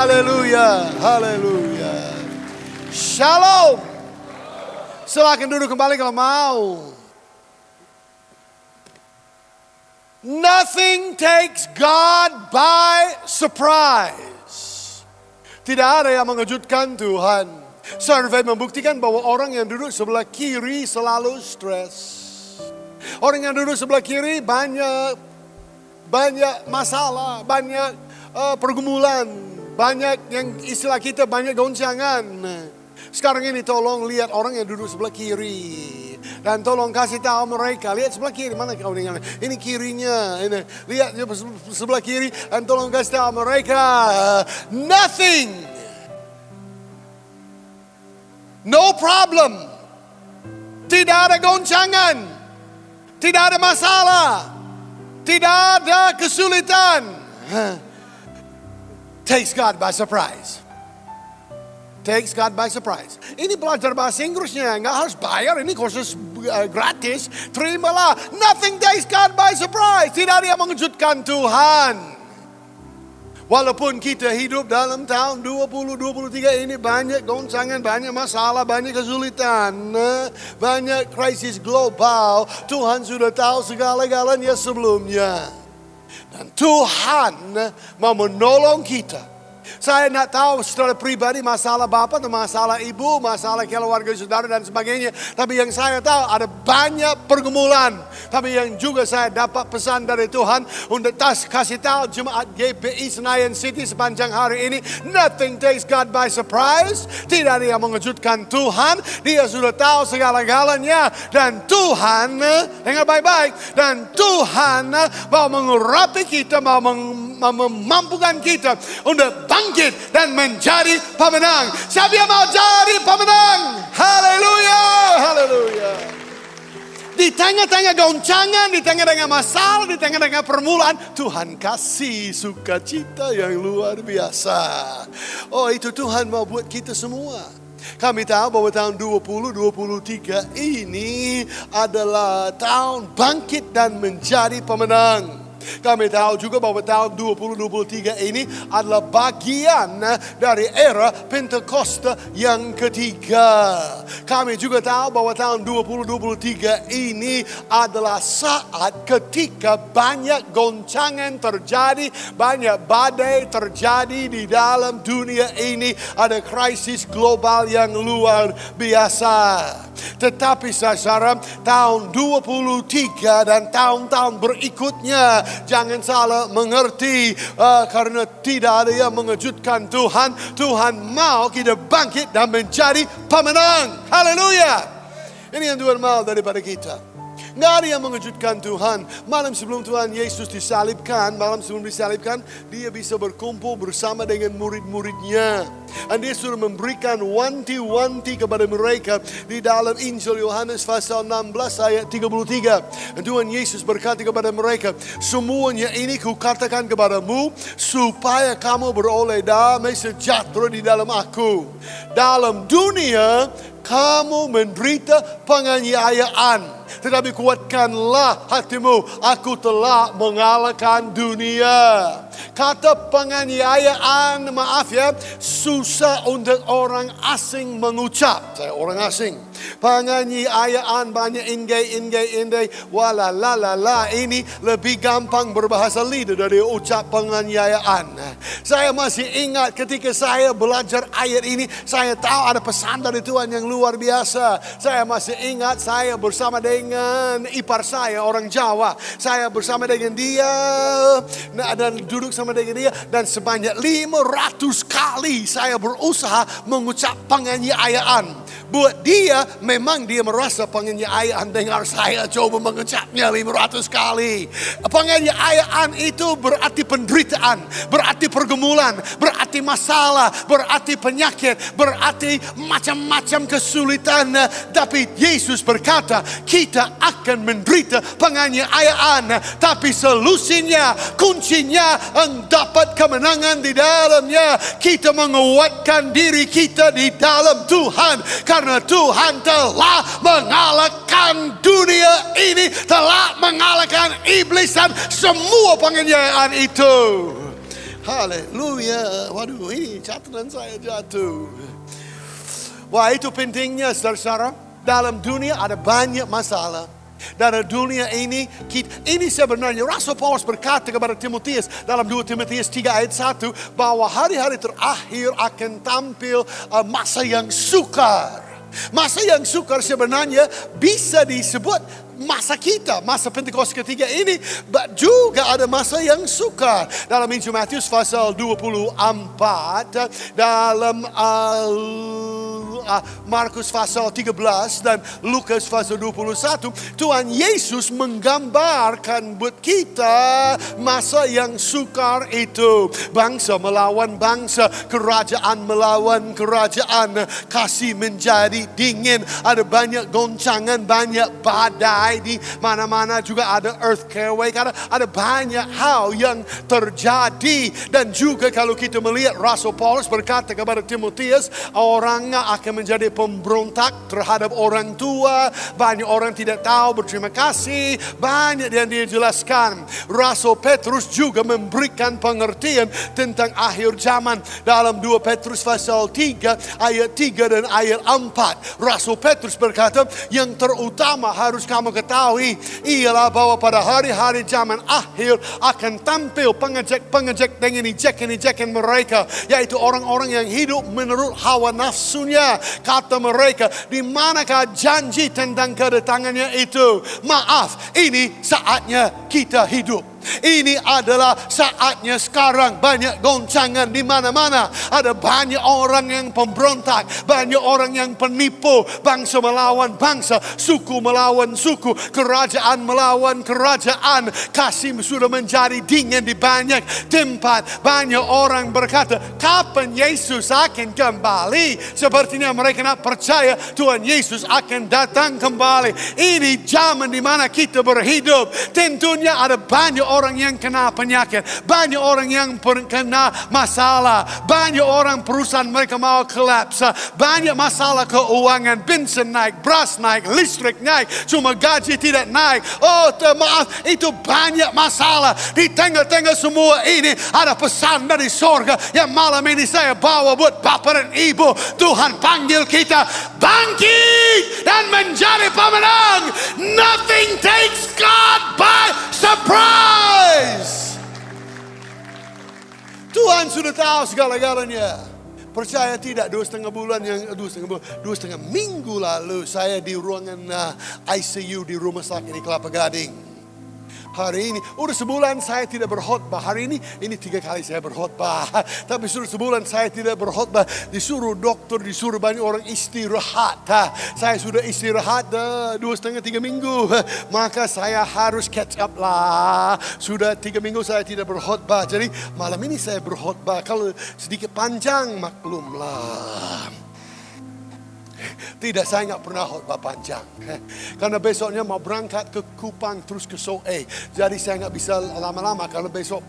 Haleluya, haleluya. Shalom. Silakan duduk kembali kalau mau. Nothing takes God by surprise. Tidak ada yang mengejutkan Tuhan. Survei membuktikan bahwa orang yang duduk sebelah kiri selalu stres. Orang yang duduk sebelah kiri banyak masalah, banyak pergumulan, banyak yang istilah kita banyak goncangan. Sekarang ini tolong lihat orang yang duduk sebelah kiri. Dan tolong kasih tahu mereka, lihat sebelah kiri, mana kau dengan ini kirinya, ini lihat sebelah kiri, dan tolong kasih tahu mereka, nothing, no problem, tidak ada goncangan, tidak ada masalah, tidak ada kesulitan. Takes God by surprise. Takes God by surprise. Ini belajar bahasa Inggrisnya, nggak harus bayar, ini kursus gratis. Terimalah, nothing takes God by surprise. Tidak ada yang mengejutkan Tuhan. Walaupun kita hidup dalam tahun 2023 ini banyak goncangan, banyak masalah, banyak kesulitan, banyak krisis global. Tuhan sudah tahu segala-galanya sebelumnya. Dan Tuhan mau menolong kita. Saya tidak tahu secara pribadi masalah bapak, masalah ibu, masalah keluarga saudara dan sebagainya. Tapi yang saya tahu ada banyak pergumulan. Tapi yang juga saya dapat pesan dari Tuhan untuk kasih tahu jemaat GPI Senayan City sepanjang hari ini. Nothing takes God by surprise. Tidak ada yang mengejutkan Tuhan. Dia sudah tahu segala-galanya. Dan Tuhan, dengar baik-baik. Dan Tuhan mau mengurapi kita, mau memampukan kita untuk bangkit dan menjadi pemenang. Siapa yang mau jadi pemenang? Haleluya, haleluya. Di tengah-tengah goncangan, di tengah-tengah masalah, di tengah-tengah permulaan, Tuhan kasih sukacita yang luar biasa. Oh, itu Tuhan mau buat kita semua. Kami tahu bahwa tahun 2023 ini adalah tahun bangkit dan menjadi pemenang. Kami tahu juga bahwa tahun 2023 ini adalah bagian dari era Pentakosta yang ketiga. Kami juga tahu bahwa tahun 2023 ini adalah saat ketika banyak goncangan terjadi, banyak badai terjadi di dalam dunia ini. Ada krisis global yang luar biasa. Tetapi saudara, tahun 23 dan tahun-tahun berikutnya, jangan salah mengerti, karena tidak ada yang mengejutkan Tuhan. Tuhan mau kita bangkit dan menjadi pemenang. Haleluya. Ini yang Tuhan mau daripada kita. Nggak ada yang mengejutkan Tuhan. Malam sebelum Tuhan Yesus disalibkan, dia bisa berkumpul bersama dengan murid-muridnya. Dan dia sudah memberikan wanti-wanti kepada mereka di dalam Injil Yohanes pasal 16 ayat 33. Dan Tuhan Yesus berkata kepada mereka, semuanya ini kukatakan kepadamu supaya kamu beroleh damai sejahtera di dalam aku. Dalam dunia kamu menderita penganiayaan. Tetapi kuatkanlah hatimu, aku telah mengalahkan dunia. Kata penganiayaan, maaf ya, susah untuk orang asing mengucap. Saya orang asing. Penganiayaan banyak indai, walalalala, ini lebih gampang berbahasa lidah dari ucap penganiayaan. Saya masih ingat ketika saya belajar ayat ini, saya tahu ada pesan dari Tuhan yang luar biasa. Saya masih ingat saya bersama dengan ipar saya, orang Jawa. Saya bersama dengan dia, dan duduk sama dengan dia. Dan sebanyak 500 kali saya berusaha mengucap penganiayaan. Buat dia, memang dia merasa penganiayaan dengar saya coba mengucapnya 500 kali. Penganiayaan itu berarti penderitaan, berarti pergumulan, berarti masalah, berarti penyakit, berarti macam-macam kesulitan. Tapi Yesus berkata, kita akan menderita penganiayaan, tapi solusinya, kuncinya dapat kemenangan di dalamnya. Kita menguatkan diri kita di dalam Tuhan, karena Tuhan telah mengalahkan dunia ini, telah mengalahkan iblis dan semua penganiayaan itu. Haleluya. Waduh, ini catatan saya jatuh. Wah, itu pentingnya saudara. Dalam dunia ada banyak masalah. Dalam dunia ini sebenarnya Rasul Paulus berkata kepada Timotius dalam 2 Timotius 3 ayat 1 bahwa hari-hari terakhir akan tampil masa yang sukar. Masa yang sukar sebenarnya bisa disebut masa kita, masa Pentakosta ketiga ini juga ada masa yang sukar. Dalam Injil Matius pasal 24, dalam Markus pasal 13 dan Lukas pasal 21, Tuhan Yesus menggambarkan buat kita masa yang sukar itu. Bangsa melawan bangsa, kerajaan melawan kerajaan, kasih menjadi dingin, ada banyak goncangan, banyak badai di mana-mana, juga ada earthquake, ada banyak hal yang terjadi. Dan juga kalau kita melihat Rasul Paulus berkata kepada Timotius, orang akan menjadi pemberontak terhadap orang tua, banyak orang tidak tahu berterima kasih, banyak yang dia jelaskan. Rasul Petrus juga memberikan pengertian tentang akhir zaman dalam 2 Petrus pasal 3 ayat 3 dan ayat 4. Rasul Petrus berkata, yang terutama harus kamu ketahui ialah bahwa pada hari-hari zaman akhir akan tampil pengejek dengan ejek-ejekan mereka, yaitu orang-orang yang hidup menurut hawa nafsunya. Kata mereka, di manakah janji tentang kedatangannya itu? Maaf, ini saatnya kita hidup. Ini adalah saatnya sekarang. Banyak goncangan di mana-mana. Ada banyak orang yang pemberontak, banyak orang yang penipu, bangsa melawan bangsa, suku melawan suku, kerajaan melawan kerajaan. Kasih sudah menjadi dingin di banyak tempat. Banyak orang berkata, kapan Yesus akan kembali? Sepertinya mereka nak percaya Tuhan Yesus akan datang kembali. Ini zaman di mana kita berhidup. Tentunya ada banyak orang yang kena penyakit, banyak orang yang kena masalah, banyak orang perusahaan mereka mau kolaps, banyak masalah keuangan, bensin naik, beras naik, listrik naik, cuma gaji tidak naik. Oh maaf, itu banyak masalah. Di tengah-tengah semua ini ada pesan dari sorga yang malam ini saya bawa buat Bapak dan Ibu. Tuhan panggil kita bangkit dan menjadi pemenang. Nothing takes God by surprise. Tuhan sudah tahu segala-galanya. Percaya tidak, 2,5 minggu lalu saya di ruangan ICU di rumah sakit di Kelapa Gading. Hari ini, udah sebulan saya tidak berkhotbah. Hari ini 3 kali saya berkhotbah. Tapi sudah sebulan saya tidak berkhotbah. Disuruh dokter, disuruh banyak orang istirahat. Saya sudah istirahat 2,5-3 minggu. Maka saya harus catch up lah. Sudah 3 minggu saya tidak berkhotbah. Jadi malam ini saya berkhotbah. Kalau sedikit panjang, maklumlah. Tidak, saya nggak pernah khotbah panjang. Karena besoknya mau berangkat ke Kupang terus ke Soe. Jadi saya nggak bisa lama-lama. Karena besok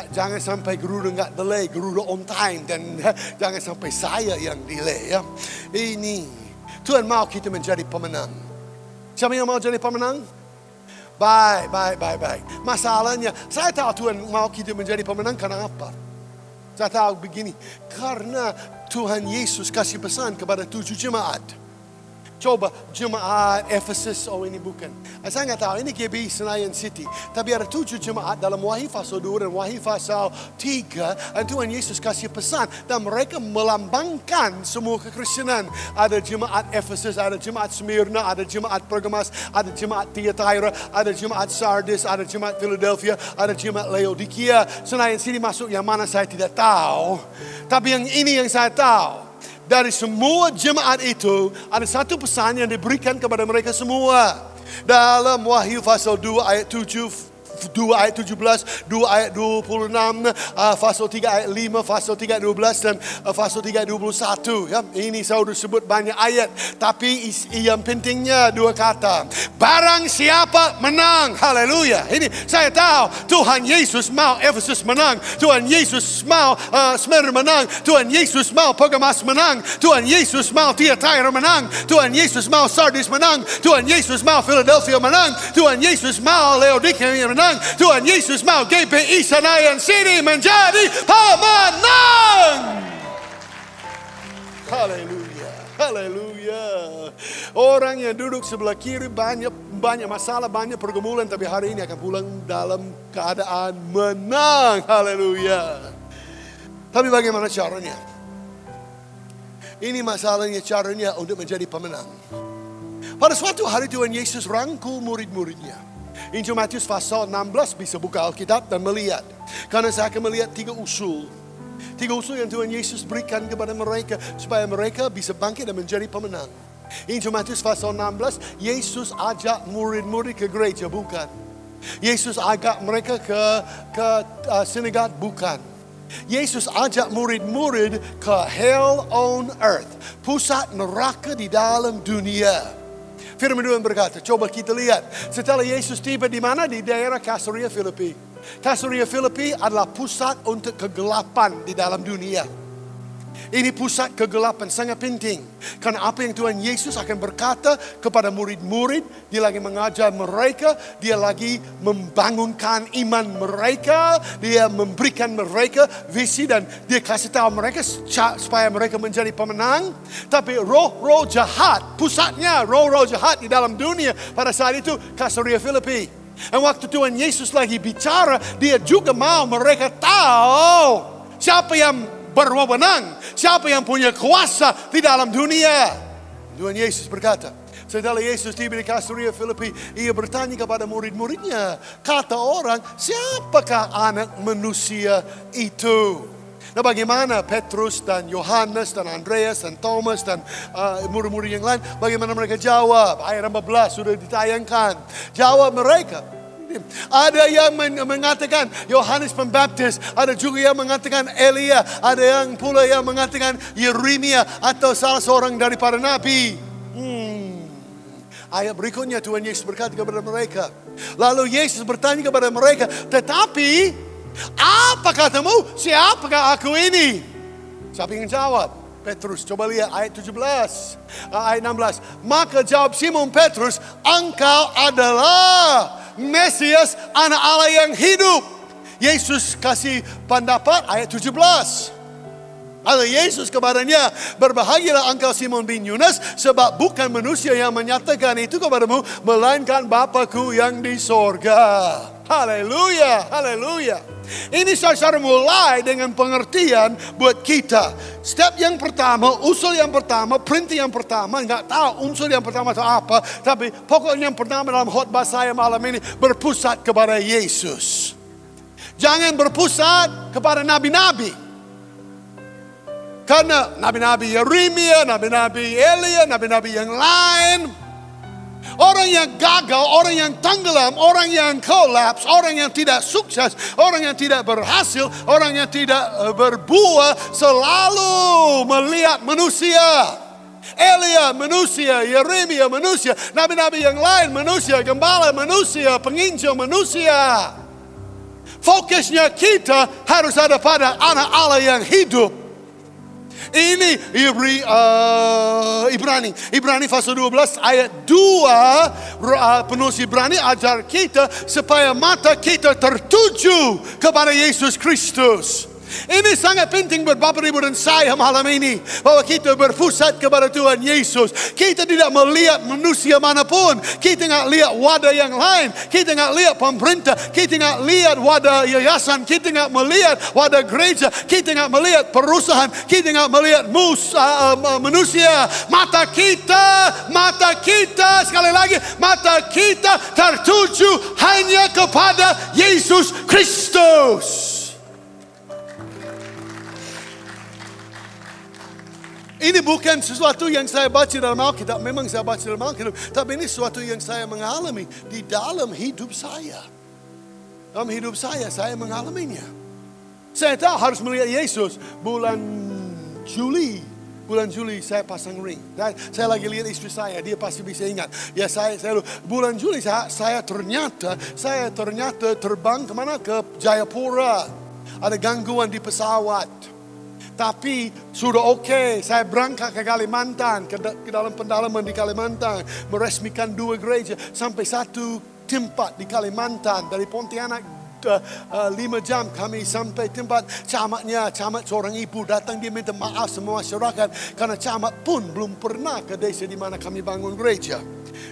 jangan sampai Garuda nggak delay, Garuda on time. Dan jangan sampai saya yang delay. Ya. Ini Tuhan mau kita menjadi pemenang. Siapa yang mau jadi pemenang? Baik. Masalahnya, saya tahu Tuhan mau kita menjadi pemenang karena apa? Saya tahu begini, karena Tuhan Yesus kasih pesan kepada 7 jemaat. Coba jemaat Efesus, oh ini bukan. Saya nggak tahu, ini GB Senayan City. Tapi ada 7 jemaat dalam Wahyu pasal 2 dan Wahyu pasal 3. Dan Tuhan Yesus kasih pesan. Dan mereka melambangkan semua kekristenan. Ada jemaat Efesus, ada jemaat Smyrna, ada jemaat Pergamus, ada jemaat Thyatira, ada jemaat Sardis, ada jemaat Philadelphia, ada jemaat Laodikia. Senayan City masuk yang mana saya tidak tahu. Tapi yang ini yang saya tahu. Dari semua jemaat itu ada satu pesan yang diberikan kepada mereka semua. Dalam Wahyu pasal 2 ayat 7, 2 ayat 17, 2 ayat 26, pasal 3 ayat 5, pasal 3 ayat 12 dan pasal 3 ayat 21. Ya, ini saya sudah sebut banyak ayat, tapi yang pentingnya 2 kata. Barang siapa menang, haleluya. Ini saya tahu Tuhan Yesus mau Efesus menang, Tuhan Yesus mau Smyrna menang, Tuhan Yesus mau Pergamus menang, Tuhan Yesus mau Thyatira menang, Tuhan Yesus mau Sardis menang, Tuhan Yesus mau Philadelphia menang, Tuhan Yesus mau Laodikia menang. pemenang. Tuhan Yesus mau GPI Senayan City menjadi pemenang. Haleluya, haleluya. Orang yang duduk sebelah kiri banyak masalah, banyak pergumulan, tapi hari ini akan pulang dalam keadaan menang. Haleluya. Tapi bagaimana caranya? Ini masalahnya, caranya untuk menjadi pemenang. Pada suatu hari Tuhan Yesus rangkul murid-muridnya. Injil Matius pasal 16 bisa buka Alkitab dan melihat. Karena saya akan melihat 3 usul. 3 usul yang Tuhan Yesus berikan kepada mereka supaya mereka bisa bangkit dan menjadi pemenang. Injil Matius pasal 16, Yesus ajak murid-murid ke gereja, bukan. Yesus ajak mereka ke sinagog, bukan. Yesus ajak murid-murid ke hell on earth, pusat neraka di dalam dunia. Firman Tuhan berkata, coba kita lihat. Setelah Yesus tiba di mana? Di daerah Caesarea Philippi. Caesarea Philippi adalah pusat untuk kegelapan di dalam dunia. Ini pusat kegelapan, sangat penting. Karena apa yang Tuhan Yesus akan berkata kepada murid-murid, dia lagi mengajar mereka, dia lagi membangunkan iman mereka, dia memberikan mereka visi dan dia kasih tahu mereka supaya mereka menjadi pemenang. Tapi roh-roh jahat, pusatnya roh-roh jahat di dalam dunia pada saat itu Caesarea Philippi. Dan waktu Tuhan Yesus lagi bicara, dia juga mau mereka tahu siapa yang berwenang, siapa yang punya kuasa di dalam dunia. Tuhan Yesus berkata, setelah Yesus tiba di Caesarea Philippi, ia bertanya kepada murid-muridnya, kata orang, siapakah anak manusia itu? Nah, bagaimana Petrus dan Yohanes dan Andreas dan Thomas dan murid-murid yang lain, bagaimana mereka jawab? Ayat 14 sudah ditayangkan. Jawab mereka, ada yang mengatakan Yohanes Pembaptis, ada juga yang mengatakan Elia, ada yang pula yang mengatakan Yeremia atau salah seorang daripada nabi. Ayat berikutnya Tuhan Yesus berkata kepada mereka. Lalu Yesus bertanya kepada mereka, tetapi apa katamu? Siapakah aku ini? Siapa yang jawab? Petrus. Coba lihat ayat 17, ayat 16. Maka jawab Simon Petrus, engkau adalah Mesias, anak Allah yang hidup. Yesus kasih pendapat ayat 17. Lalu Yesus kepadanya, berbahagialah engkau Simon bin Yunus, sebab bukan manusia yang menyatakan itu kepadamu, melainkan Bapa-Ku yang di sorga. Haleluya, haleluya. Ini saya mulai dengan pengertian buat kita. Step yang pertama, usul yang pertama, perintah yang pertama, nggak tahu unsur yang pertama itu apa, tapi pokoknya yang pertama dalam khotbah saya malam ini berpusat kepada Yesus. Jangan berpusat kepada nabi-nabi. Karena nabi-nabi Yeremia, nabi-nabi Elia, nabi-nabi yang lain, orang yang gagal, orang yang tenggelam, orang yang kolaps, orang yang tidak sukses, orang yang tidak berhasil, orang yang tidak berbuah, selalu melihat manusia. Elia manusia, Yeremia manusia, nabi-nabi yang lain manusia, gembala manusia, penginjil manusia. Fokusnya kita harus ada pada anak Allah yang hidup. Ini Ibrani pasal 12 ayat 2. Penulis Ibrani ajar kita supaya mata kita tertuju kepada Yesus Kristus. Ini sangat penting buat Bapak Ibu dan saya malam ini, bahwa kita berpusat kepada Tuhan Yesus. Kita tidak melihat manusia manapun. Kita nggak lihat wadah yang lain. Kita nggak lihat pemerintah. Kita nggak lihat wadah yayasan. Kita nggak melihat wadah gereja. Kita nggak melihat perusahaan. Kita nggak melihat manusia. Mata kita sekali lagi, mata kita tertuju hanya kepada Yesus Kristus. Ini bukan sesuatu yang saya baca dalam Alkitab. Memang saya baca dalam Alkitab. Tapi ini sesuatu yang saya mengalami di dalam hidup saya. Dalam hidup saya mengalaminya. Saya tahu harus melihat Yesus. Bulan Juli saya pasang ring. Saya lagi lihat istri saya, dia pasti bisa ingat. Ya saya bulan Juli saya ternyata terbang kemana? Ke Jayapura. Ada gangguan di pesawat. Tapi sudah oke, saya berangkat ke Kalimantan, ke dalam pendalaman di Kalimantan, meresmikan 2 gereja. Sampai satu tempat di Kalimantan. Dari Pontianak 5 jam kami sampai tempat. Camat seorang ibu datang, dia minta maaf semua masyarakat karena camat pun belum pernah ke desa di mana kami bangun gereja.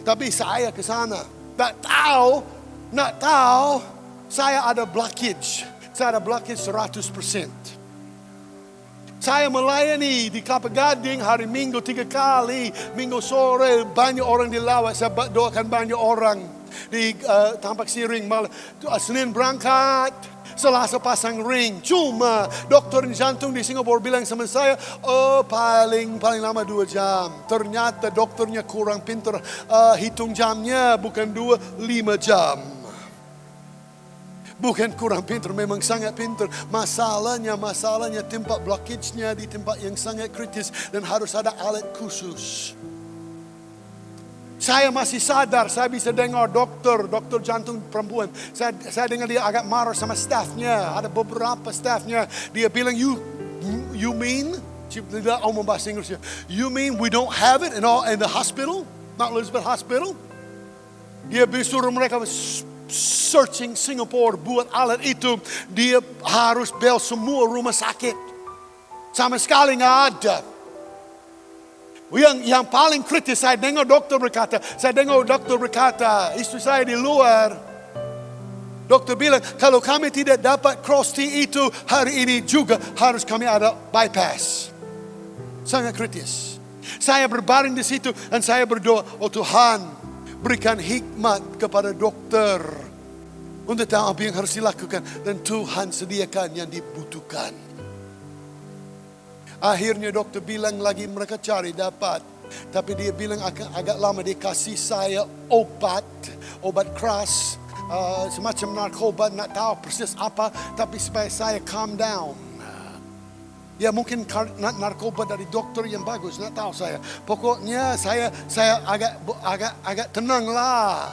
Tapi saya ke sana, nak tahu saya ada blockage. Saya ada blockage 100%. Saya melayani di Kelapa Gading hari Minggu 3 kali. Minggu sore banyak orang dilawat. Saya doakan banyak orang di Tampak Siring. Senin berangkat, Selasa pasang ring. Cuma dokter jantung di Singapura bilang sama saya, paling lama 2 jam. Ternyata dokternya kurang pintar hitung jamnya, bukan 5 jam. Bukan kurang pintar, memang sangat pintar. Masalahnya tempat blockage-nya di tempat yang sangat kritis dan harus ada alat khusus. Saya masih sadar, saya bisa dengar dokter jantung perempuan. Saya dengar dia agak marah sama staffnya. Ada beberapa staffnya. Dia bilang, you mean? Dia omong bahasa Inggrisnya. You mean we don't have it in the hospital? Mount Elizabeth Hospital? Dia suruh mereka searching Singapore buat alat itu. Dia harus bel semua rumah sakit. Sama sekali nggak ada. Yang paling kritis, saya dengar dokter berkata, istri saya di luar. Dokter bilang, kalau kami tidak dapat cross T itu hari ini juga harus kami ada bypass. Sangat kritis. Saya berbaring di situ dan saya berdoa, oh Tuhan, berikan hikmat kepada dokter untuk tahu apa yang harus dilakukan, dan Tuhan sediakan yang dibutuhkan. Akhirnya dokter bilang lagi mereka cari dapat. Tapi dia bilang agak lama, dia kasih saya obat keras. Semacam narkoba, nak tahu persis apa. Tapi supaya saya calm down. Ya mungkin narkoba dari dokter yang bagus, nak tahu saya. Pokoknya saya agak tenang lah.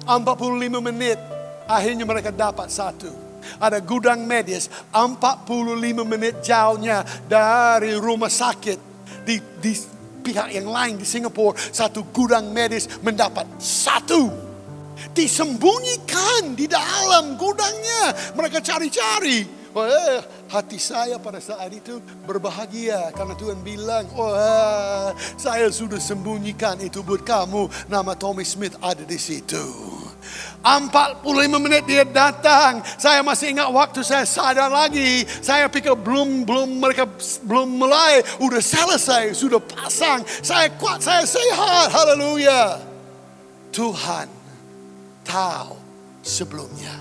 45 menit, akhirnya mereka dapat satu. Ada gudang medis 45 menit jauhnya dari rumah sakit di pihak yang lain di Singapura. Satu gudang medis mendapat satu. Disembunyikan di dalam gudangnya. Mereka cari-cari. Hati saya pada saat itu berbahagia karena Tuhan bilang, saya sudah sembunyikan itu buat kamu. Nama Tommy Smith ada di situ. 45 menit dia datang. Saya masih ingat waktu saya sadar lagi. Saya pikir mereka belum mulai. Udah selesai, sudah pasang. Saya kuat, saya sehat. Haleluya. Tuhan tahu sebelumnya.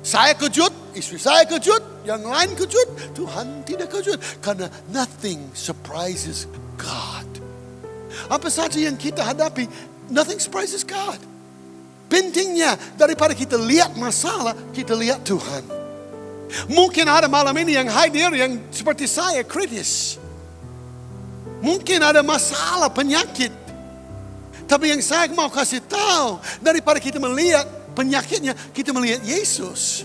Saya kejut, istri saya kejut, yang lain kejut. Tuhan tidak kejut. Karena nothing surprises God. Apa saja yang kita hadapi, nothing surprises God. Pentingnya daripada kita lihat masalah, kita lihat Tuhan. Mungkin ada malam ini yang hadir yang seperti saya kritis. Mungkin ada masalah penyakit. Tapi yang saya mau kasih tahu, daripada kita melihat penyakitnya, kita melihat Yesus.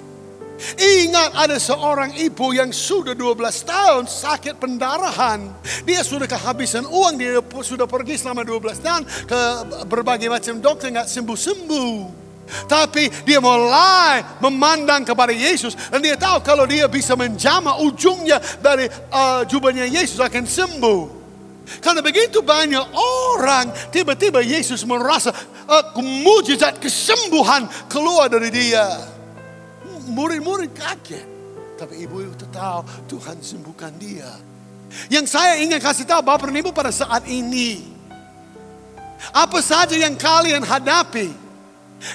Ingat, ada seorang ibu yang sudah 12 tahun sakit pendarahan. Dia sudah kehabisan uang. Dia sudah pergi selama 12 tahun ke berbagai macam dokter, nggak sembuh-sembuh. Tapi dia mulai memandang kepada Yesus. Dan dia tahu kalau dia bisa menjamah ujungnya dari jubahnya Yesus akan sembuh. Karena begitu banyak orang, tiba-tiba Yesus merasa mujizat kesembuhan keluar dari dia. Murid-murid kaget. Tapi ibu itu tahu Tuhan sembuhkan dia. Yang saya ingin kasih tahu Bapak dan Ibu pada saat ini, apa saja yang kalian hadapi,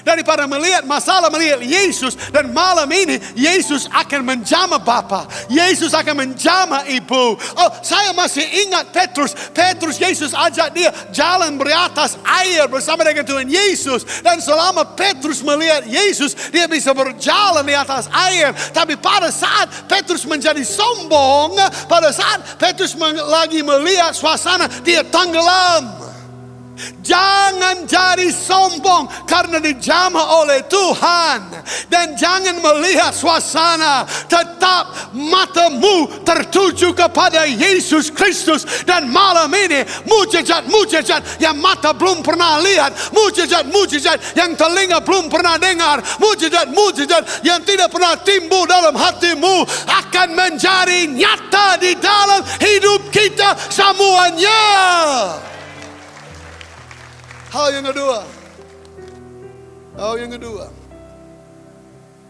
daripada melihat masalah, melihat Yesus. Dan malam ini Yesus akan menjamah Bapa, Yesus akan menjamah Ibu. Saya masih ingat Petrus, Yesus ajak dia jalan di atas air bersama dengan Tuhan Yesus. Dan selama Petrus melihat Yesus, dia bisa berjalan di atas air. Tapi pada saat Petrus menjadi sombong, pada saat Petrus lagi melihat suasana, dia tenggelam. Jangan jadi sombong karena dijamah oleh Tuhan. Dan jangan melihat suasana. Tetap matamu tertuju kepada Yesus Kristus. Dan malam ini mujizat-mujizat yang mata belum pernah lihat. Mujizat-mujizat yang telinga belum pernah dengar. Mujizat-mujizat yang tidak pernah timbul dalam hatimu akan menjadi nyata di dalam hidup kita semuanya. Hal yang kedua.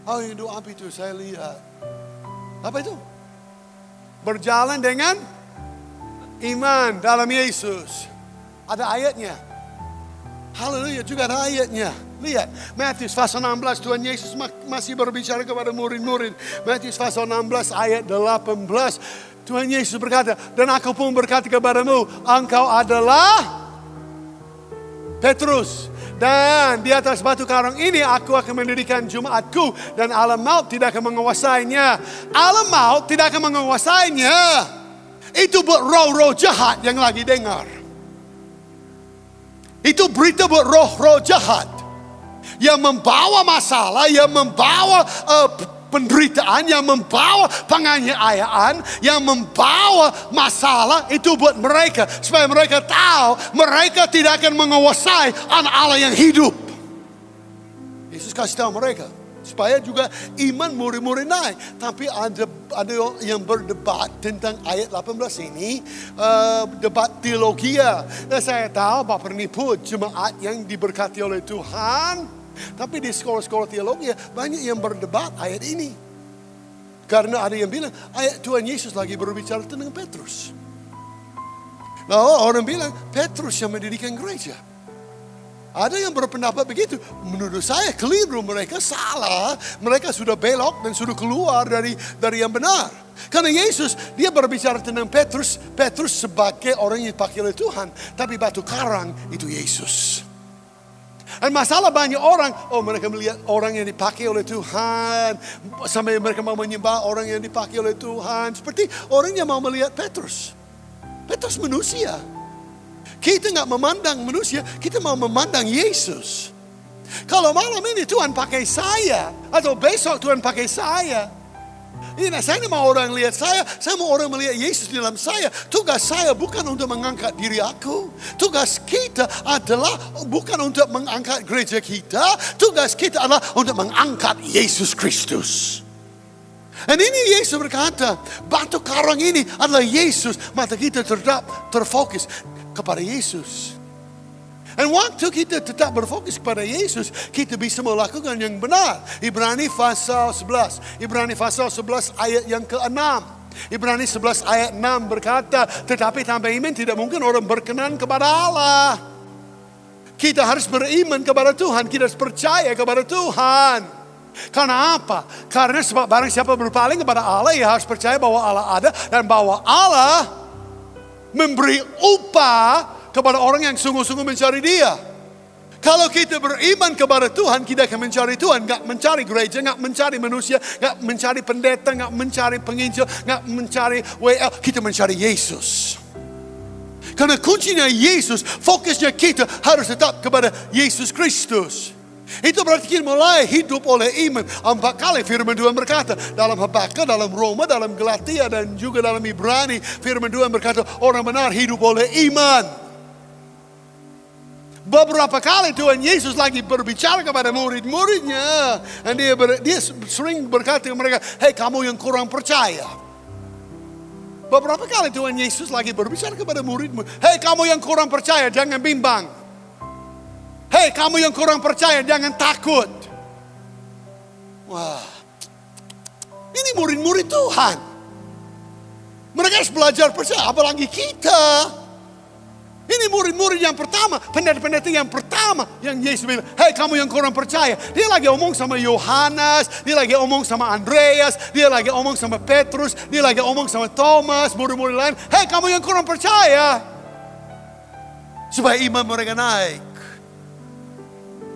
Apa itu saya lihat? Apa itu? Berjalan dengan iman dalam Yesus. Ada ayatnya. Haleluya, juga ada ayatnya. Lihat, Matius pasal 16, Tuhan Yesus masih berbicara kepada murid-murid. Matius pasal 16 ayat 18. Tuhan Yesus berkata, dan aku pun berkata kepadamu, engkau adalah Petrus. Dan di atas batu karang ini aku akan mendirikan jemaatku. Dan alam maut tidak akan menguasainya. Alam maut tidak akan menguasainya. Itu buat roh-roh jahat yang lagi dengar. Itu berita buat roh-roh jahat. Yang membawa masalah, yang membawa penderitaan, yang membawa penganiayaan, yang membawa masalah, itu buat mereka. Supaya mereka tahu, mereka tidak akan menguasai anak Allah yang hidup. Yesus kasih tahu mereka. Supaya juga iman murid-murid naik. Tapi ada yang berdebat tentang ayat 18 ini. Debat teologi. Dan saya tahu Bapak penipu jemaat yang diberkati oleh Tuhan. Tapi di sekolah-sekolah teologi banyak yang berdebat ayat ini. Karena ada yang bilang ayat Tuhan Yesus lagi berbicara tentang Petrus. Lalu orang bilang Petrus yang mendirikan gereja. Ada yang berpendapat begitu. Menurut saya keliru, mereka salah. Mereka sudah belok dan sudah keluar dari yang benar. Karena Yesus dia berbicara tentang Petrus. Petrus sebagai orang yang dipakai oleh Tuhan. Tapi batu karang itu Yesus. Dan masalah banyak orang, mereka melihat orang yang dipakai oleh Tuhan. Sampai mereka mau menyembah orang yang dipakai oleh Tuhan. Seperti orang yang mau melihat Petrus. Petrus manusia. Kita nggak memandang manusia, kita mau memandang Yesus. Kalau malam ini Tuhan pakai saya, atau besok Tuhan pakai saya. Saya tidak mau orang lihat saya mau orang melihat Yesus di dalam saya. Tugas saya bukan untuk mengangkat diri aku. Tugas kita adalah bukan untuk mengangkat gereja kita. Tugas kita adalah untuk mengangkat Yesus Kristus. Dan ini Yesus berkata, batu karang ini adalah Yesus. Mata kita tetap terfokus kepada Yesus. Dan waktu kita tetap berfokus kepada Yesus, kita bisa melakukan yang benar. Ibrani pasal 11. Ibrani pasal 11 ayat yang ke-6. Ibrani 11 ayat 6 berkata, tetapi tanpa iman tidak mungkin orang berkenan kepada Allah. Kita harus beriman kepada Tuhan, kita harus percaya kepada Tuhan. Karena apa? Karena sebab barang siapa berpaling kepada Allah, ia harus percaya bahwa Allah ada dan bahwa Allah memberi upah kepada orang yang sungguh-sungguh mencari Dia. Kalau kita beriman kepada Tuhan, kita akan mencari Tuhan, nggak mencari gereja, nggak mencari manusia, nggak mencari pendeta, nggak mencari penginjil, nggak mencari WL. Kita mencari Yesus. Karena kuncinya Yesus, fokusnya kita harus tetap kepada Yesus Kristus. Itu berarti kita mulai hidup oleh iman. 4 kali firman Tuhan berkata. Dalam Habakuk, dalam Roma, dalam Galatia, dan juga dalam Ibrani. Firman Tuhan berkata, orang benar hidup oleh iman. Beberapa kali Tuhan Yesus lagi berbicara kepada murid-muridnya. Dan dia sering berkata kepada mereka, hei kamu yang kurang percaya. Beberapa kali Tuhan Yesus lagi berbicara kepada murid-murid. Hei kamu yang kurang percaya, jangan bimbang. Hei kamu yang kurang percaya, jangan takut. Wah, ini murid-murid Tuhan. Mereka harus belajar percaya, apalagi kita. Ini murid-murid yang pertama, pendeta-pendeta yang pertama yang Yesus bilang, hei kamu yang kurang percaya. Dia lagi omong sama Yohanes, dia lagi omong sama Andreas, dia lagi omong sama Petrus, dia lagi omong sama Thomas, murid-murid lain. Hei kamu yang kurang percaya. Supaya iman mereka naik.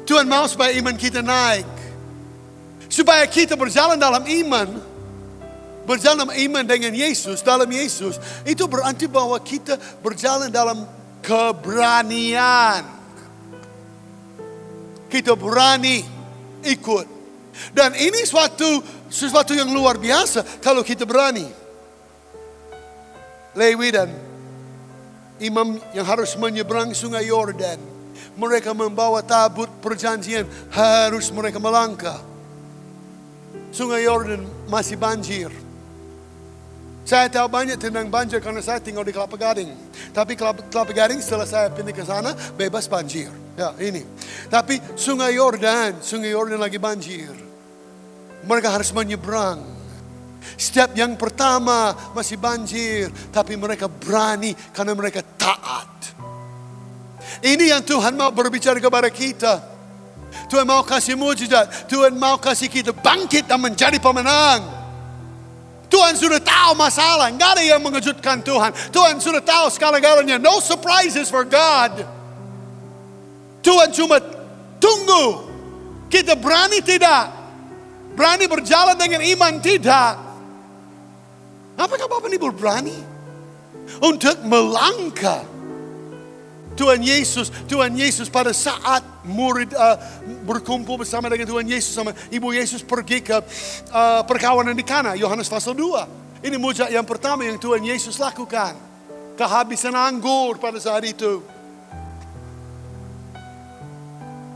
Tuhan mau supaya iman kita naik. Supaya kita berjalan dalam iman. Berjalan dalam iman dengan Yesus, dalam Yesus. Itu berarti bahwa kita berjalan dalam keberanian. Kita berani ikut. Dan ini sesuatu yang luar biasa kalau kita berani. Lewi dan imam yang harus menyeberang sungai Yordan, mereka membawa tabut perjanjian, harus mereka melangkah. Sungai Yordan masih banjir. Saya tahu banyak tentang banjir karena saya tinggal di Kelapa Gading. Tapi Kelapa Gading setelah saya pindah ke sana bebas banjir. Ya ini. Tapi Sungai Yordan lagi banjir. Mereka harus menyeberang. Step yang pertama masih banjir, tapi mereka berani karena mereka taat. Ini yang Tuhan mau berbicara kepada kita. Tuhan mau kasih mujizat. Tuhan mau kasih kita bangkit dan menjadi pemenang. Tuhan sudah tahu masalah, nggak ada yang mengejutkan Tuhan. Tuhan sudah tahu segala-galanya. No surprises for God. Tuhan cuma tunggu. Kita berani tidak? Berani berjalan dengan iman tidak? Apakah Bapak Ibu berani untuk melangkah? Tuhan Yesus pada saat murid berkumpul bersama dengan Tuhan Yesus sama Ibu Yesus pergi ke perkawinan di Kana, Yohanes pasal 2. Ini mujizat yang pertama yang Tuhan Yesus lakukan. Kehabisan anggur pada saat itu.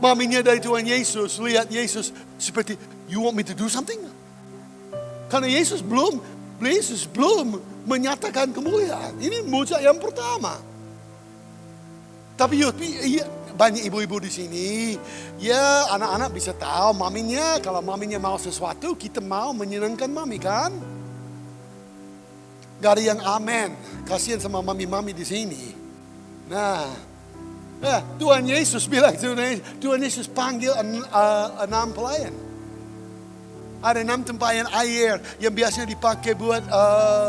Maminya dari Tuhan Yesus lihat Yesus seperti, you want me to do something? Karena Yesus belum menyatakan kemuliaan. Ini mujizat yang pertama. Tapi banyak ibu-ibu di sini, ya anak-anak bisa tahu maminya, kalau maminya mau sesuatu, kita mau menyenangkan mami kan? Gak ada yang amen, kasihan sama mami-mami di sini. Nah, Tuhan Yesus bilang, Tuhan Yesus panggil 6 pelayan. Ada 6 tempayan air yang biasanya dipakai buat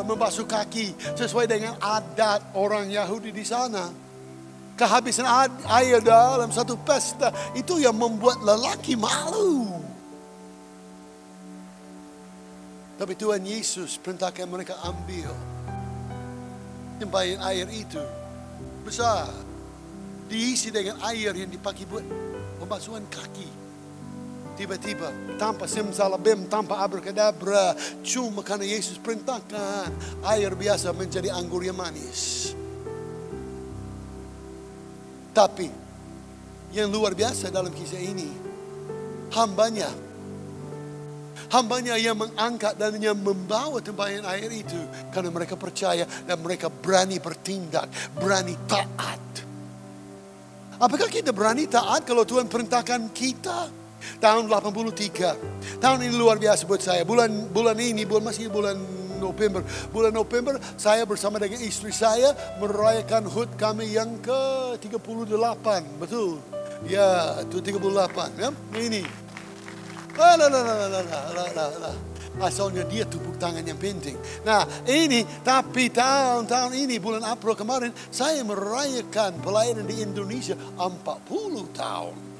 membasuh kaki sesuai dengan adat orang Yahudi di sana. Kehabisan air dalam satu pesta itu yang membuat lelaki malu. Tapi Tuhan Yesus perintahkan mereka ambil tempayan air itu besar, diisi dengan air yang dipakai buat pembasuhan kaki. Tiba-tiba tanpa simsalabim, tanpa abracadabra, cuma karena Yesus perintahkan air biasa menjadi anggur yang manis. Tapi yang luar biasa dalam kisah ini, hambanya yang mengangkat dan yang membawa tempayan air itu karena mereka percaya dan mereka berani bertindak, berani taat. Apakah kita berani taat kalau Tuhan perintahkan kita? Tahun 83, tahun ini luar biasa buat saya. Bulan ini, masih bulan November. Bulan November saya bersama dengan istri saya merayakan HUT kami yang ke-38. Betul. Ya, itu 38 ya. Ini. Asalnya dia tepuk tangan yang penting. Nah, ini tapi tahun ini bulan April kemarin saya merayakan pelayanan di Indonesia 40 tahun.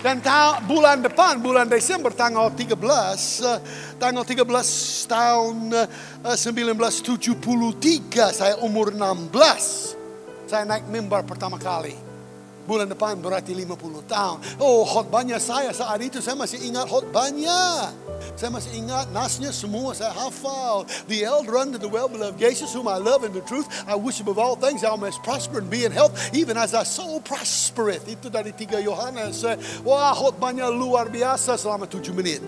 Dan bulan depan, bulan Desember tanggal 13 tahun 1973, saya umur 16. Saya naik mimbar pertama kali. Bulan depan berarti 50 tahun. Oh, khotbahnya saya saat itu, saya masih ingat khotbahnya. Saya masih ingat nasnya semua saya hafal. The elder unto the well-beloved Jesus whom I love in the truth. I wish above all things thou mayest prosper and be in health even as thy soul prospereth. Itu dari 3 Yohanes. Wah, khotbahnya luar biasa selama 7 menit.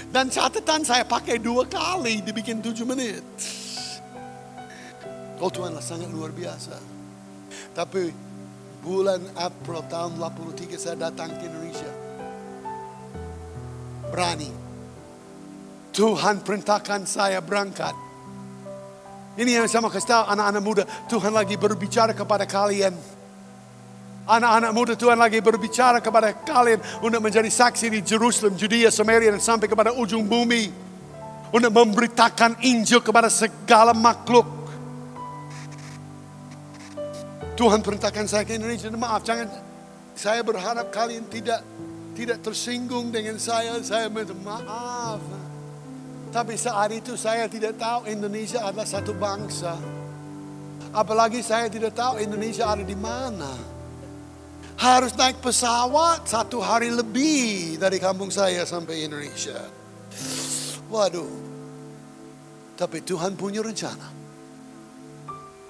Dan catatan saya pakai 2 kali dibikin 7 menit. Oh, Tuhanlah sangat luar biasa. Tapi bulan April tahun 83 saya datang ke Indonesia. Berani. Tuhan perintahkan saya berangkat. Ini yang saya mau kasih tahu anak-anak muda. Tuhan lagi berbicara kepada kalian. Anak-anak muda, Tuhan lagi berbicara kepada kalian untuk menjadi saksi di Jerusalem, Judea, Samaria dan sampai kepada ujung bumi. Untuk memberitakan Injil kepada segala makhluk. Tuhan perintahkan saya ke Indonesia. Maaf, jangan. Saya berharap kalian tidak tersinggung dengan saya. Saya minta maaf. Tapi saat itu saya tidak tahu Indonesia adalah satu bangsa. Apalagi saya tidak tahu Indonesia ada di mana. Harus naik pesawat 1 hari lebih dari kampung saya sampai Indonesia. Waduh. Tapi Tuhan punya rencana.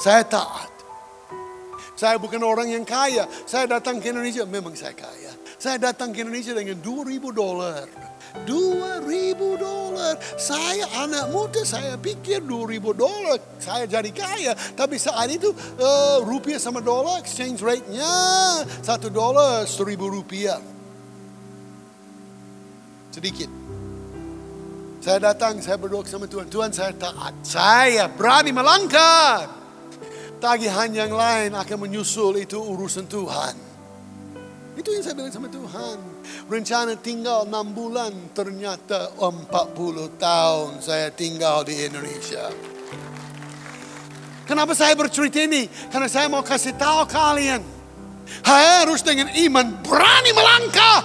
Saya taat. Saya bukan orang yang kaya. Saya datang ke Indonesia, memang saya kaya. Saya datang ke Indonesia dengan $2,000. $2,000. Saya anak muda, saya pikir $2,000 saya jadi kaya. Tapi saat itu rupiah sama dolar, exchange rate-nya $1 $1,000. Sedikit. Saya datang, saya berdoa sama Tuhan. Tuhan, saya taat. Saya berani melangkah. Tagihan yang lain akan menyusul, itu urusan Tuhan. Itu yang saya bilang sama Tuhan. Rencana tinggal 6 bulan, ternyata 40 tahun saya tinggal di Indonesia. Kenapa saya bercerita ini? Karena saya mau kasih tahu kalian, harus dengan iman berani melangkah.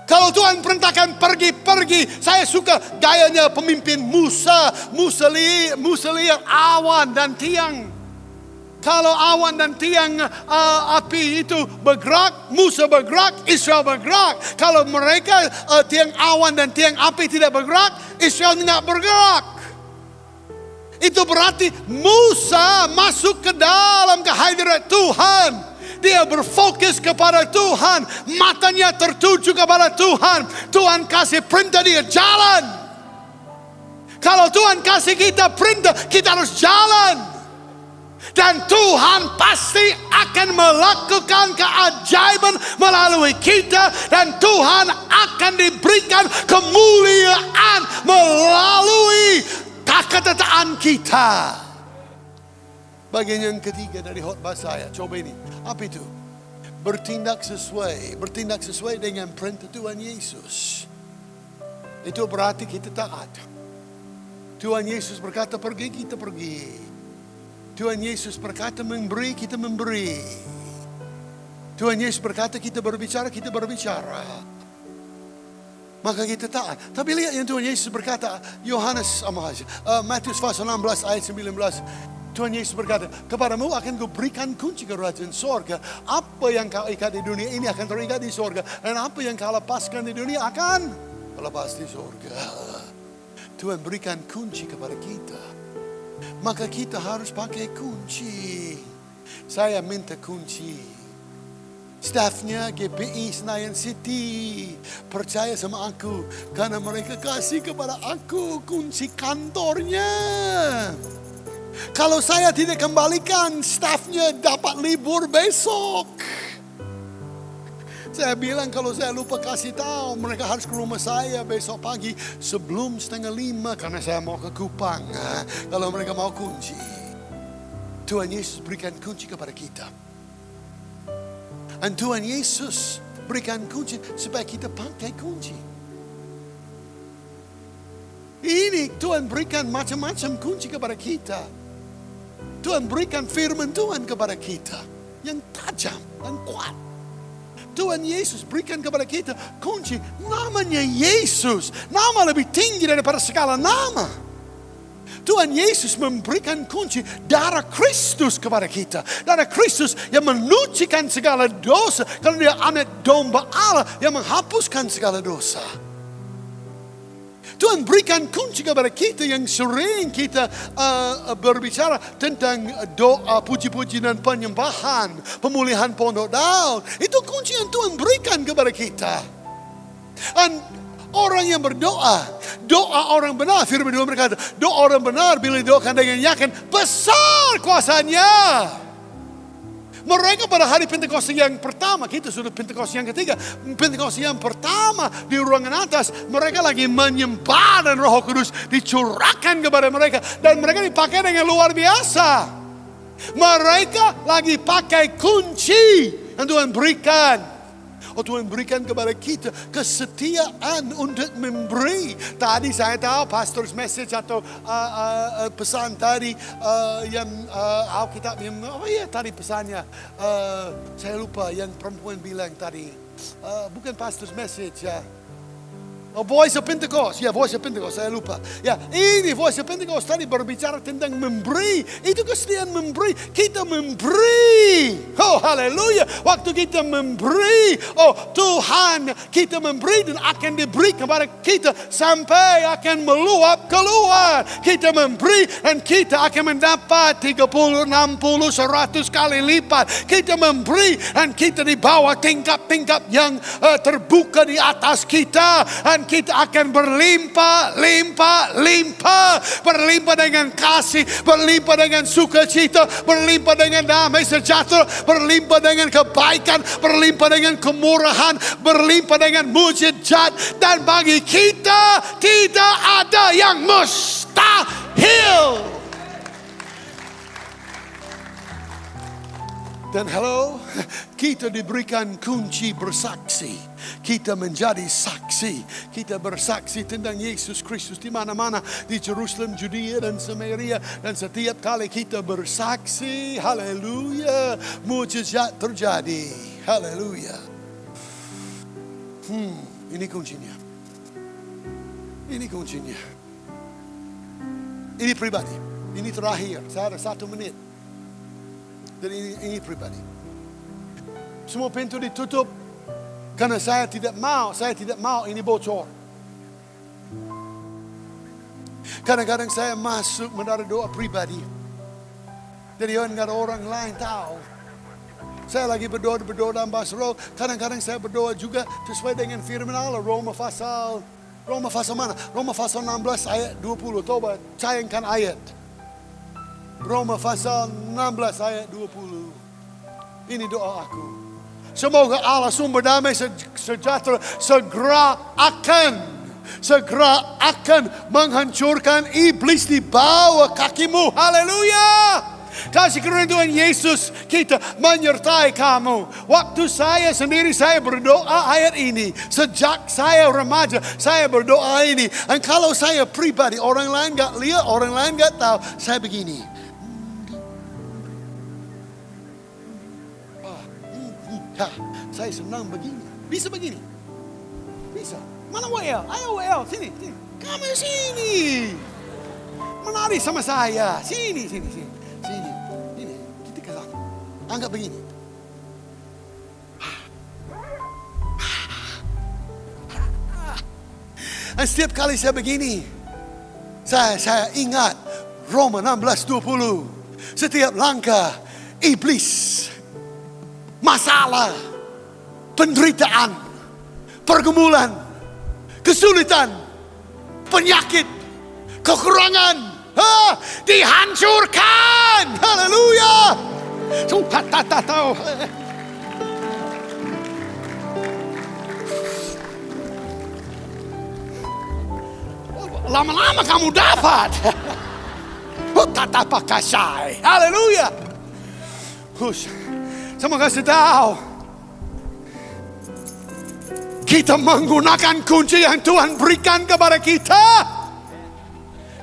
Kalau Tuhan perintahkan pergi. Saya suka gayanya pemimpin Musa. Musa lihat awan dan tiang. Kalau awan dan tiang api itu bergerak, Musa bergerak, Israel bergerak. Kalau mereka tiang awan dan tiang api tidak bergerak, Israel tidak bergerak. Itu berarti Musa masuk ke dalam kehadiran Tuhan. Dia berfokus kepada Tuhan. Matanya tertuju kepada Tuhan. Tuhan kasih perintah, dia jalan. Kalau Tuhan kasih kita perintah, kita harus jalan. Dan Tuhan pasti akan melakukan keajaiban melalui kita. Dan Tuhan akan diberikan kemuliaan melalui ketaatan kita. Bagian yang ketiga dari khotbah saya, coba ini. Apa itu? Bertindak sesuai dengan perintah Tuhan Yesus. Itu berarti kita taat. Tuhan Yesus berkata pergi, kita pergi. Tuhan Yesus berkata memberi, kita memberi. Tuhan Yesus berkata kita berbicara, kita berbicara. Maka kita taat. Tapi lihat yang Tuhan Yesus berkata, Matius pasal 16 ayat 19. Tuhan Yesus berkata, kepadamu akan kuberikan kunci kerajaan sorga. Apa yang kau ikat di dunia ini akan terikat di sorga. Dan apa yang kau lepaskan di dunia akan lepas di sorga. Tuhan berikan kunci kepada kita. Maka kita harus pakai kunci. Saya minta kunci. Staffnya GPI Senayan City percaya sama aku. Karena mereka kasih kepada aku kunci kantornya. Kalau saya tidak kembalikan, staffnya dapat libur besok. Saya bilang kalau saya lupa kasih tahu, mereka harus ke rumah saya besok pagi sebelum 4:30 karena saya mau ke Kupang. Kalau mereka mau kunci, Tuhan Yesus berikan kunci kepada kita. Dan Tuhan Yesus berikan kunci supaya kita pakai kunci. Ini Tuhan berikan macam-macam kunci kepada kita. Tuhan berikan firman Tuhan kepada kita yang tajam dan kuat. Tuhan Yesus berikan kepada kita kunci, namanya Yesus. Nama lebih tinggi daripada segala nama. Tuhan Yesus memberikan kunci darah Kristus kepada kita. Darah Kristus yang menyucikan segala dosa. Karena dia anak domba Allah yang menghapuskan segala dosa. Tuhan berikan kunci kepada kita yang sering kita berbicara tentang doa, puji-puji dan penyembahan, pemulihan Pondok Daun. Itu kunci yang Tuhan berikan kepada kita. Dan orang yang berdoa, doa orang benar, firman Tuhan berkata, doa orang benar bila didoakan dengan yakin, besar kuasanya. Mereka pada hari Pentakosta yang pertama, kita sudah Pentakosta yang ketiga. Pentakosta yang pertama di ruangan atas, mereka lagi menyembah dan Roh Kudus dicurahkan kepada mereka. Dan mereka dipakai dengan luar biasa. Mereka lagi pakai kunci yang Tuhan berikan. Tuhan berikan kepada kita kesetiaan untuk memberi. Tadi saya tahu pastor's message atau pesan tadi yang Alkitab yang apa ya tadi pesannya saya lupa yang perempuan bilang tadi bukan pastor's message ya. Voice of Pentecost. Ya, Voice of Pentecost, saya lupa. Ya, ini Voice of Pentecost tadi berbicara tentang memberi. Itu kesediaan memberi. Kita memberi. Oh, haleluya. Waktu kita memberi, oh Tuhan, kita memberi dan akan diberi kepada kita sampai akan meluap keluar. Kita memberi dan kita akan mendapat 30, 60, 100 kali lipat. Kita memberi dan kita di bawah tingkap-tingkap yang terbuka di atas kita. Dan kita akan berlimpah, limpah. Berlimpah dengan kasih, berlimpah dengan sukacita, berlimpah dengan damai sejahtera, berlimpah dengan kebaikan, berlimpah dengan kemurahan, berlimpah dengan mujizat. Dan bagi kita tidak ada yang mustahil. Dan kita diberikan kunci bersaksi. Kita menjadi saksi. Kita bersaksi tentang Yesus Kristus di mana-mana. Di Jerusalem, Judea dan Samaria. Dan setiap kali kita bersaksi, haleluya, mujizat terjadi. Haleluya. Ini kuncinya. Ini kuncinya. Ini pribadi. Ini terakhir. Saya ada 1 menit. Dan ini pribadi. Semua pintu ditutup karena saya tidak mau ini bocor. Kadang-kadang saya masuk mendarat doa pribadi. Jadi nggak ada orang lain tahu. Saya lagi berdoa dalam bahasa roh. Kadang-kadang saya berdoa juga sesuai dengan firman Allah. Roma pasal mana? Roma pasal 16 ayat 20. Coba sayangkan ayat. Roma pasal 16 ayat 20. Ini doa aku. Semoga Allah sumber damai sejahtera segera akan menghancurkan iblis di bawah kakimu. Haleluya. Kasih karunia Tuhan Yesus kita menyertai kamu. Waktu saya sendiri saya berdoa ayat ini. Sejak saya remaja saya berdoa ini. Dan kalau saya pribadi orang lain gak lihat, orang lain gak tahu, saya begini. Saya senang begini. Bisa begini. Bisa. Mana WL? Ayo WL, sini. Kamu sini. Menari sama saya. Sini. Ini. Kita ke sana. Anggap begini. Dan setiap kali saya begini, saya ingat Roma 16:20. Setiap langkah iblis, masalah, penderitaan, pergumulan, kesulitan, penyakit, kekurangan, dihancurkan. Haleluya. Tahu. Lama-lama kamu dapat. Tatapakasai. Haleluya. Saya mau kasih tahu. Kita menggunakan kunci yang Tuhan berikan kepada kita.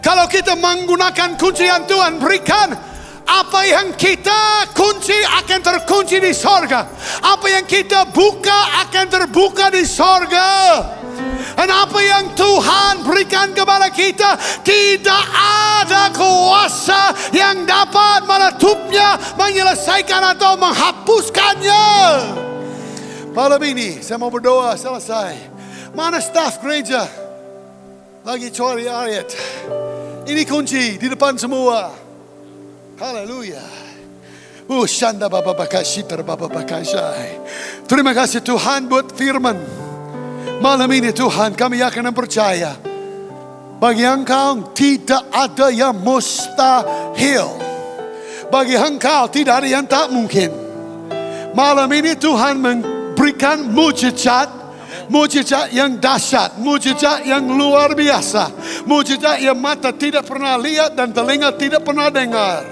Kalau kita menggunakan kunci yang Tuhan berikan, apa yang kita kunci akan terkunci di sorga. Apa yang kita buka akan terbuka di sorga. Dan apa yang Tuhan berikan kepada kita, tidak ada kuasa yang dapat menutupnya, menyelesaikan atau menghapuskannya. Malam ini saya mau berdoa selesai. Mana staf gereja? Lagi cari ayat. Ini kunci di depan semua. Haleluya. Shanda Baba Bakashiter Baba Bakashai. Terima kasih Tuhan buat firman. Malam ini Tuhan kami akan percaya. Bagi Engkau tidak ada yang mustahil. Bagi Engkau tidak ada yang tak mungkin. Malam ini Tuhan memberikan mujizat. Mujizat yang dahsyat. Mujizat yang luar biasa. Mujizat yang mata tidak pernah lihat dan telinga tidak pernah dengar.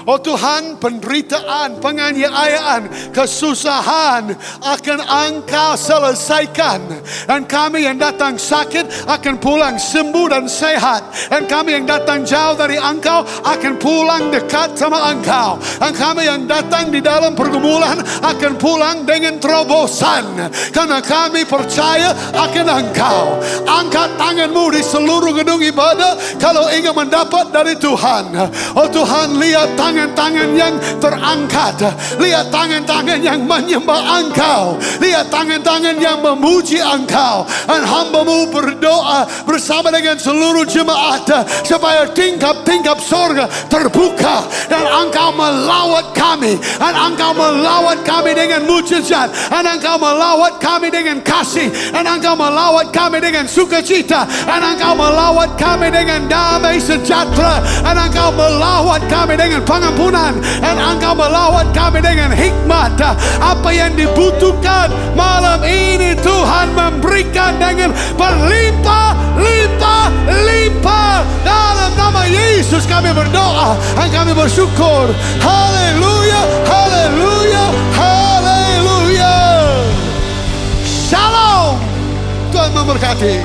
Oh Tuhan, penderitaan, penganiayaan, kesusahan akan Engkau selesaikan. Dan kami yang datang sakit akan pulang sembuh dan sehat. Dan kami yang datang jauh dari Engkau akan pulang dekat sama Engkau. Dan kami yang datang di dalam pergumulan akan pulang dengan terobosan. Karena kami percaya akan Engkau. Angkat tanganmu di seluruh gedung ibadah kalau ingin mendapat dari Tuhan. Oh Tuhan, lihat tangan-tangan yang terangkat. Lihat tangan-tangan yang menyembah Engkau. Lihat tangan-tangan yang memuji Engkau. Dan hamba-Mu berdoa bersama dengan seluruh jemaat supaya tingkap-tingkap sorga terbuka dan Engkau melawat kami. Dan Engkau melawat kami dengan mujizat. Dan Engkau melawat kami dengan kasih. Dan Engkau melawat kami dengan sukacita. Dan Engkau melawat kami dengan damai sejahtera. Dan Engkau melawat kami dengan pengampunan. Dan Engkau melawat kami dengan hikmat. Apa yang dibutuhkan malam ini Tuhan memberikan dengan berlimpah-limpah. Dalam nama Yesus kami berdoa dan kami bersyukur. Haleluya, haleluya, haleluya. Shalom. Tuhan memberkati.